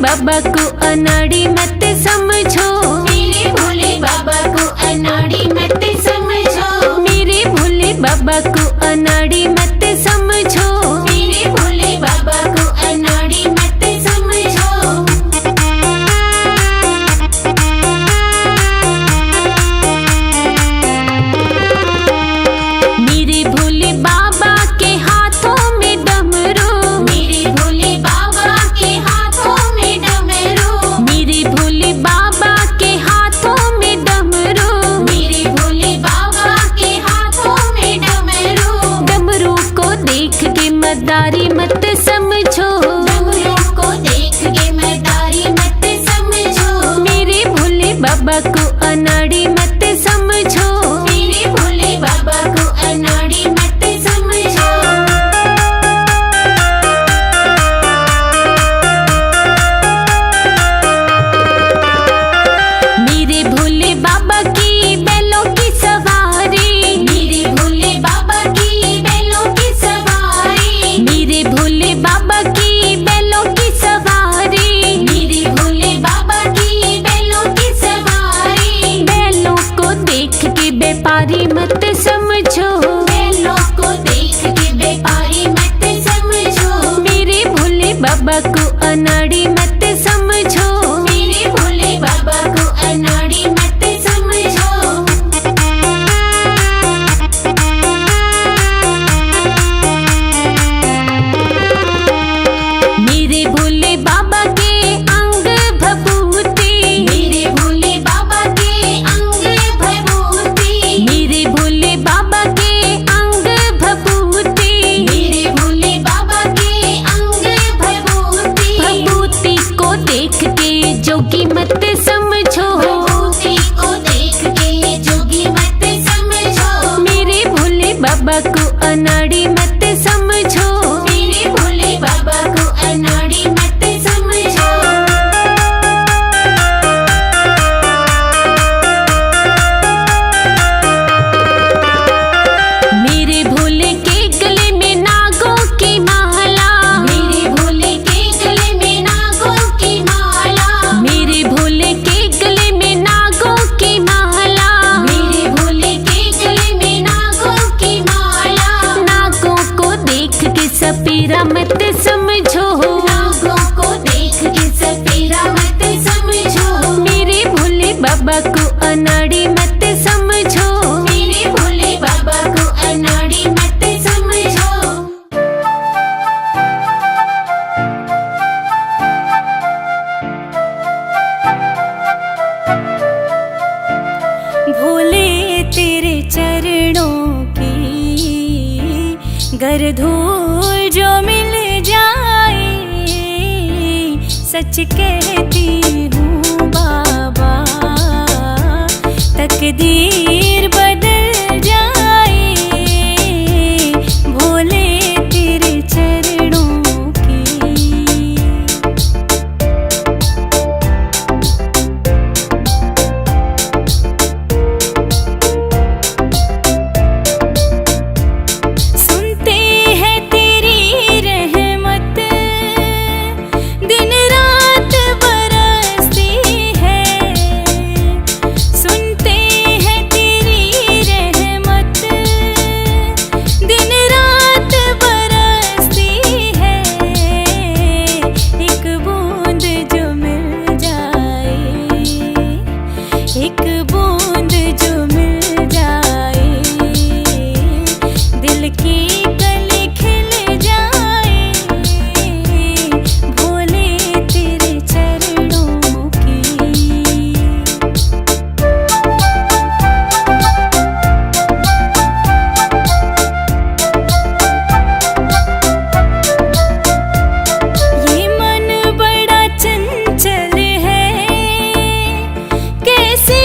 बाबा को अनाड़ी मत समझो, मेरे भोले बाबा को अनाड़ी मत समझो, मेरे भोले बाबा को अनाड़ी मत समझो, मेरे भोले बाबा को अनाड़ी मत समझो। मेरे भोले बाबा के हाथों में डमरू, मेरे भोले बाबा के हाथों में डमरू, मेरे भोले बाबा के हाथों में डमरू, मेरे भोले बाबा के हाथों में डमरू। डमरू को देख के मदारी मत समझो, डमरू को देख के मदारी मत समझो, मेरे भोले बाबा को अनाड़ी मत समझो, मेरे भोले बाबा को अनाड़ी मत समझो। मेरे भोले बाबा की बैलों की सवारी, मेरे भोले बाबा की बैलों की सवारी, मेरे भोले बाबा की बैलों की सवारी, मेरे भोले बाबा की बैलों की सवारी। बैलों को देख के व्यापारी मत समझो, बैलों को देख के व्यापारी मत समझो, मेरे भोले बाबा को अनाड़ी मत समझो, मेरे भोले बाबा को अनाड़ी मत समझो। मेरे भोले बाबा के अंग भभूति, मेरे भोले बाबा के अंग भभूति, मेरे भोले बाबा के अंग भभूति, मेरे भोले बाबा के अंग भभूति। भभूति को देख के जोगी मत समझो, भभूति को देख के जोगी मत समझो, मेरे भोले बाबा को अनाड़ी मत समझो, मेरे भोले बाबा को अनाड़ी मत समझो। मेरे भोले के गले में नागों की माला, मेरे भोले के गले में नागों की माला, मेरे भोले के गले में नागों की माला, मेरे भोले के गले में नागों की माला। नागों को देख के सपेरा मत समझो, नागों को देख के सपेरा मत समझो, मेरे भोले बाबा को अनाड़ी मत समझो, मेरे भोले बाबा को अनाड़ी मत समझो। भोले तेरे चरणों की गर धूल जो मिल जाए, सच कहती हूँ बाबा तकदीर बदल जाए, भोले तेरे चरणों की। सुनते हैं तेरी रहमत दिन रात बरसती है, सुनते हैं तेरी रहमत दिन रात बरसती है, एक बूंद जो मिल जाए, एक बूंद जो मिल जाए, दिल की कली खिल जाए, भोले तेरे चरणों की। ये मन बड़ा चंचल है, कैसे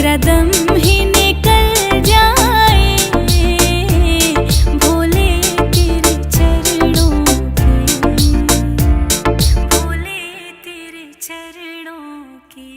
मेरा दम ही निकल जाए भोले तेरे चरणों की, भोले तेरे चरणों की।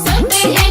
सब है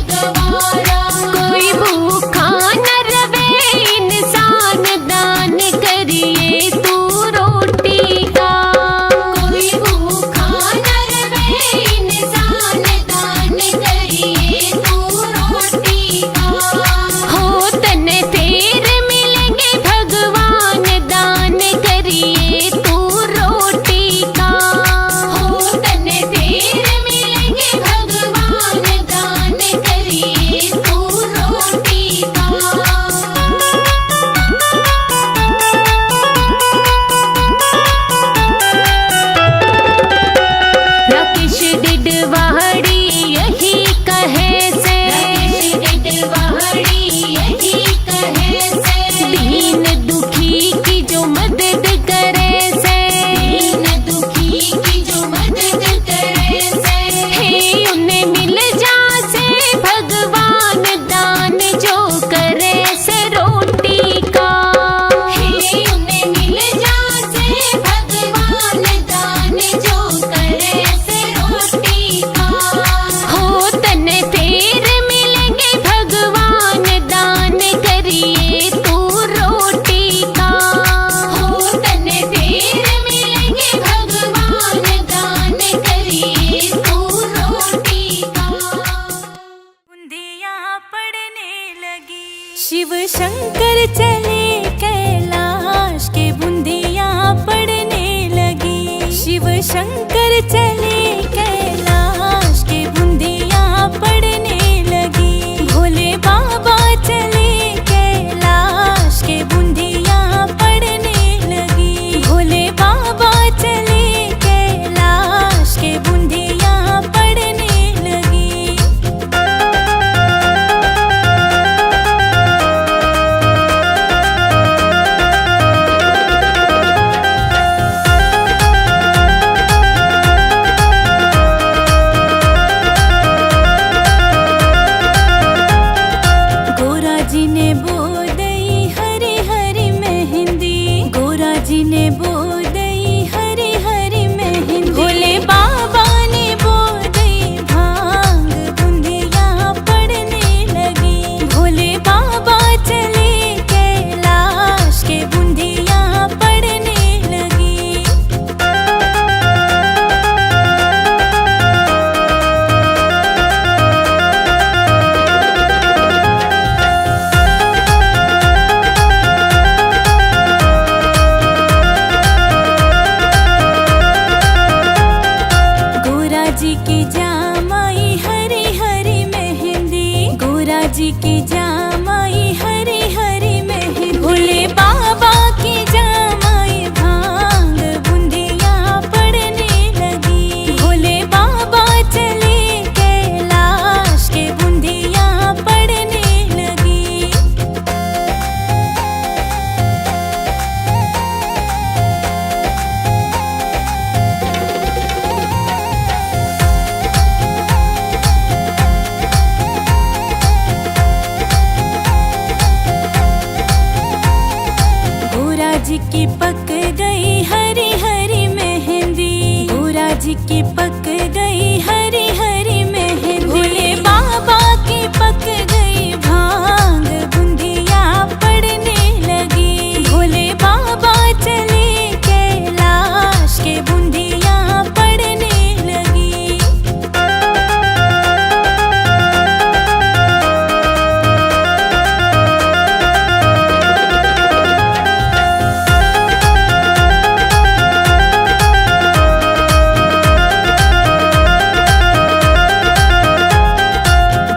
शंकर चले कैलाश के बूंदिया पड़ने लगी। शिव शंकर चले कैलाश के बूंदिया पड़ने लगी। भोले बाबा चले कैलाश के बूंदिया पड़ने लगी। भोले बाबा चले कैलाश के बूंदिया पड़ने लगी। गोरा जी ने बो दई हरी हरी मेहंदी। गोरा जी ने बो दई हरी हरी मेहंदी। भोले बाबा ने बो दई भांग बूंदिया पड़ने लगी। भोले बाबा चले कैलाश के बूंदिया पड़ने लगी। गोरा जी की जामाई हरी हरी मेहंदी। गोरा जी की जामाई हरी हरी मेहंदी। भोले बाबा की जामाई भांग बूंदिया पड़ने लगी। भोले बाबा चले कैलाश के बूंदिया पड़ने लगी। गोरा जी की पक गई हरी हरी मेहंदी। गोरा जी की पक गई हरी हरी मेहंदी। भोले बाबा की पक गई भांग बूंदिया पड़ने लगी। भोले बाबा चले कैलाश के बूंदिया पड़ने लगी।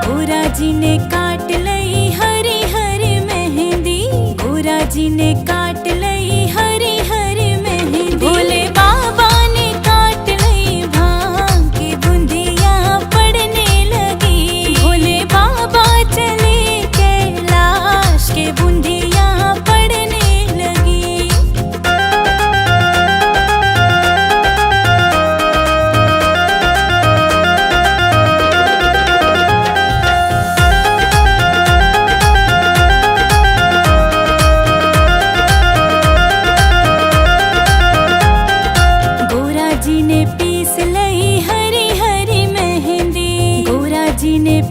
गोरा जी ने काट लई हरी हरी मेहंदी। गोरा जी ने काट लई हरी हरी मेहंदी। भोले बाबा ने काट लई भांग की बूंदिया पड़ने लगी। भोले बाबा चले कैलाश के बूंदिया पड़ने लगी। गोरा जी ने पीस लई हरी हरी मेहंदी। गोरा जी ने